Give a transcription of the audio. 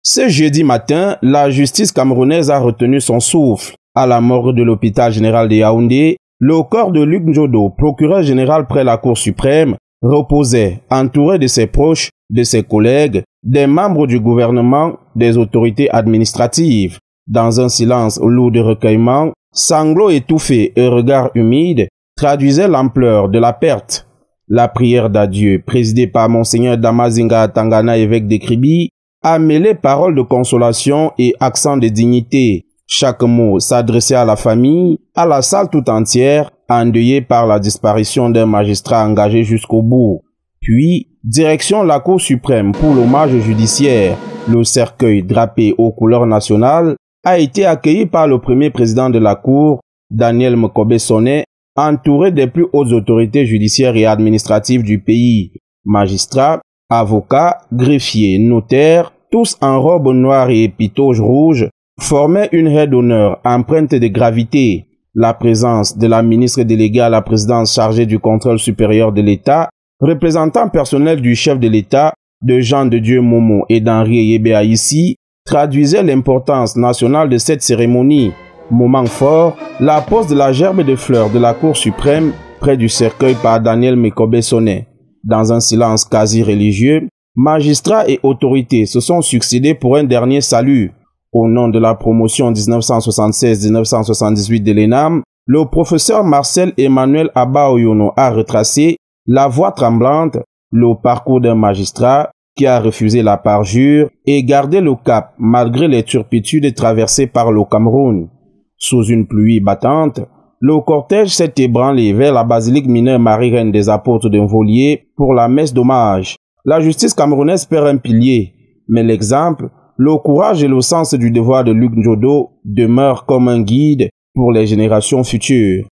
Ce jeudi matin, la justice camerounaise a retenu son souffle. À la morgue de l'hôpital général de Yaoundé, le corps de Luc Njodo, procureur général près la Cour suprême, reposait, entouré de ses proches, de ses collègues, des membres du gouvernement, des autorités administratives. Dans un silence lourd de recueillement, sanglots étouffés et regards humides traduisaient l'ampleur de la perte. La prière d'adieu, présidée par Monseigneur Damazinga Tangana, évêque de Kribi, a mêlé paroles de consolation et accents de dignité. Chaque mot s'adressait à la famille, à la salle tout entière, endeuillée par la disparition d'un magistrat engagé jusqu'au bout. Puis, direction la Cour suprême pour l'hommage judiciaire. Le cercueil drapé aux couleurs nationales a été accueilli par le premier président de la Cour, Daniel Mkobe-Sonnet, entouré des plus hautes autorités judiciaires et administratives du pays. Magistrats, avocats, greffiers, notaires, tous en robe noire et épitoge rouge, formaient une haie d'honneur empreinte de gravité. La présence de la ministre déléguée à la présidence chargée du contrôle supérieur de l'État, représentant personnel du chef de l'État, de Jean de Dieu Momo et d'Henri Yebe Aïssi, traduisait l'importance nationale de cette cérémonie. Moment fort, la pose de la gerbe de fleurs de la Cour suprême près du cercueil par Daniel Mkobe-Sonnet. Dans un silence quasi religieux, magistrats et autorités se sont succédés pour un dernier salut. Au nom de la promotion 1976-1978 de l'ENAM, le professeur Marcel Emmanuel Abaoyono a retracé, la voix tremblante, le parcours d'un magistrat qui a refusé la parjure et gardé le cap malgré les turpitudes traversées par le Cameroun. Sous une pluie battante, le cortège s'est ébranlé vers la basilique mineure Marie-Reine des Apôtres de Mvolier pour la messe d'hommage. La justice camerounaise perd un pilier, mais l'exemple, le courage et le sens du devoir de Luc Njodo demeurent comme un guide pour les générations futures.